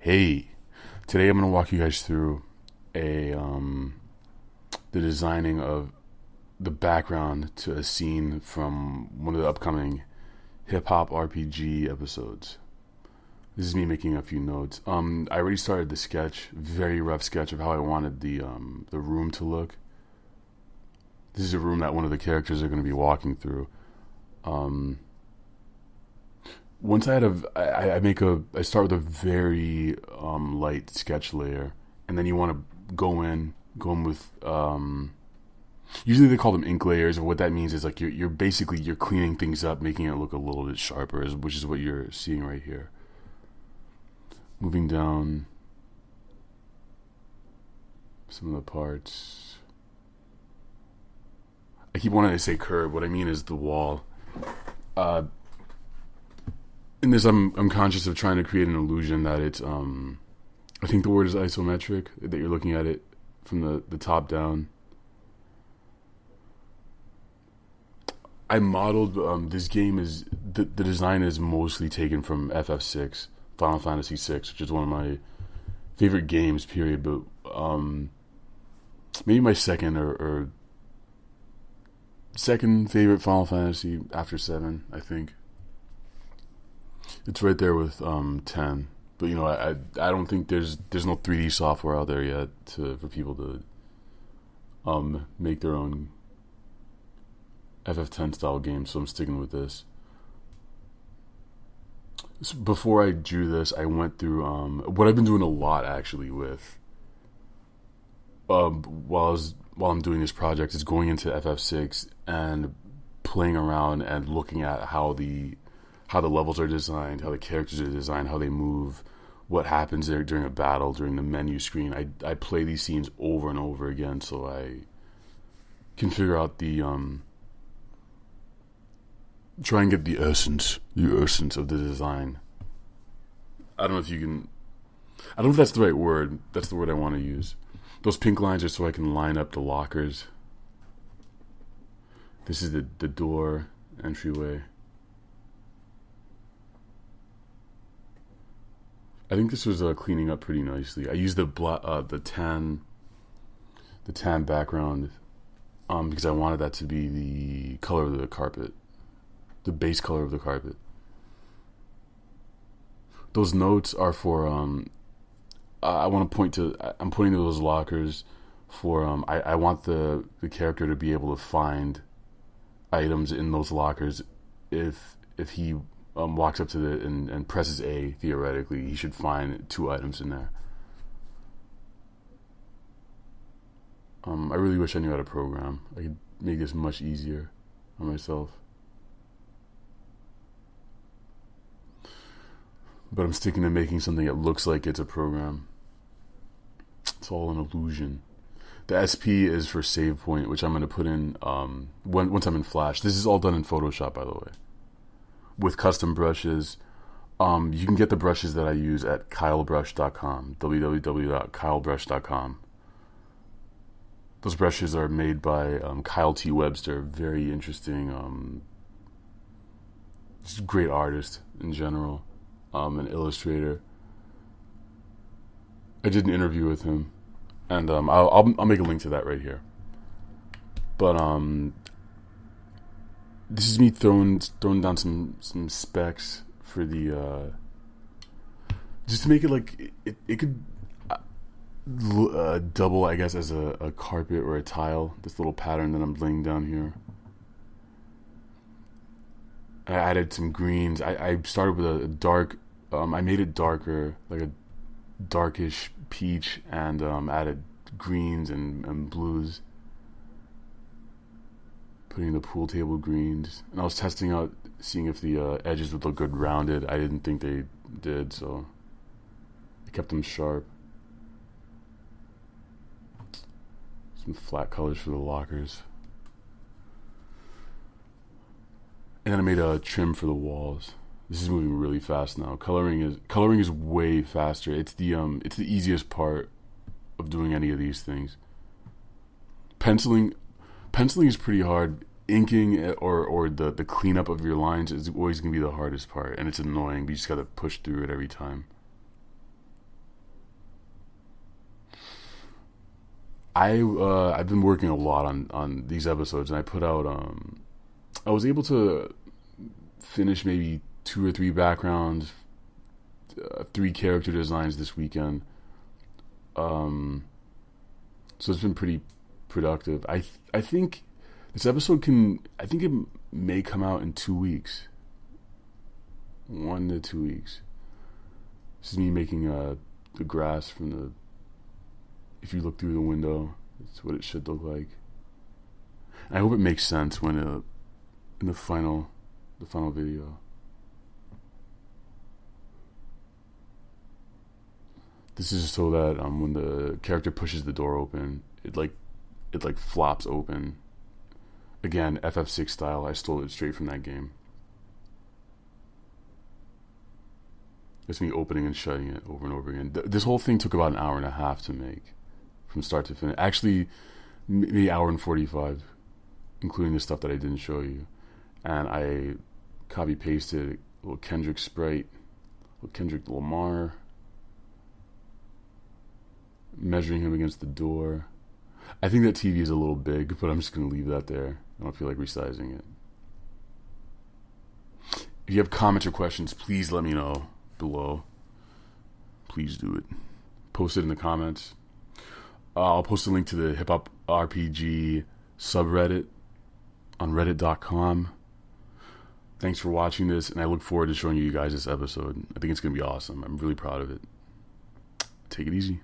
Hey, today I'm gonna walk you guys through a the designing of the background to a scene from one of the upcoming hip hop RPG episodes. This is me making a few notes. I already started the sketch, very rough sketch of how I wanted the room to look. This is a room that one of the characters are going to be walking through. Um, Once I had I start with a very light sketch layer, and then you want to go in with usually they call them ink layers. And what that means is like you're basically you're cleaning things up, making it look a little bit sharper, which is what you're seeing right here. Moving down some of the parts. I keep wanting to say curb. What I mean is the wall. Uh, in this, I'm conscious of trying to create an illusion that it's I think the word is isometric, that you're looking at it from the top down. I modeled this game is the design is mostly taken from FF6, Final Fantasy 6, which is one of my favorite games. Period. But maybe my or second favorite Final Fantasy after 7. I think it's right there with 10. But I don't think there's no 3D software out there yet for people to make their own FF10 style game, so I'm sticking with this. So before I drew this, I went through what I've been doing a lot actually with while I'm doing this project is going into FF6 and playing around and looking at how the levels are designed, how the characters are designed, how they move, what happens there during a battle, during the menu screen. I play these scenes over and over again so I can figure out try and get the essence of the design. I don't know if you can. I don't know if that's the right word. That's the word I want to use. Those pink lines are so I can line up the lockers. This is the door entryway. I think this was cleaning up pretty nicely. I used the tan background because I wanted that to be the color of the carpet. The base color of the carpet. Those notes are for I want to point to. I'm pointing to those lockers for I want the character to be able to find items in those lockers. If he walks up to it and presses A, theoretically he should find 2 items in there. I really wish I knew how to program. I could make this much easier on myself. But I'm sticking to making something that looks like it's a program. It's all an illusion. The SP is for save point, which I'm going to put in once I'm in Flash. This is all done in Photoshop, by the way, with custom brushes. You can get the brushes that I use at kylebrush.com, www.kylebrush.com. Those brushes are made by Kyle T. Webster, very interesting, just great artist in general. An illustrator. I did an interview with him, and I'll make a link to that right here. But this is me throwing down some specs for the just to make it like it could double, I guess, as a carpet or a tile. This little pattern that I'm laying down here. I added some greens. I started with a dark. I made it darker, like a darkish peach, and added greens and blues. Putting the pool table greens, and I was testing out, seeing if the edges would look good rounded. I didn't think they did, so I kept them sharp. Some flat colors for the lockers. And then I made a trim for the walls. This is moving really fast now. Coloring is way faster. It's the easiest part of doing any of these things. Penciling is pretty hard. Inking or the cleanup of your lines is always gonna be the hardest part, and it's annoying. But you just gotta push through it every time. I've been working a lot on these episodes, and I put out I was able to finish maybe 2 or 3 backgrounds, 3 character designs this weekend. So it's been pretty productive. I think this episode I think it may come out in 2 weeks. 1 to 2 weeks. This is me making the grass from the. If you look through the window, it's what it should look like. And I hope it makes sense when in the final video. This is so that when the character pushes the door open, it flops open. Again, FF6 style. I stole it straight from that game. It's me opening and shutting it over and over again. This whole thing took about an hour and a half to make, from start to finish. Actually, maybe an hour and 45, including the stuff that I didn't show you. And I copy pasted a little Kendrick sprite, a little Kendrick Lamar, measuring him against the door. I think that TV is a little big, but I'm just going to leave that there. I don't feel like resizing it. If you have comments or questions, please let me know below. Please do it. Post it in the comments. I'll post a link to the Hip Hop RPG subreddit on reddit.com. Thanks for watching this, and I look forward to showing you guys this episode. I think it's going to be awesome. I'm really proud of it. Take it easy.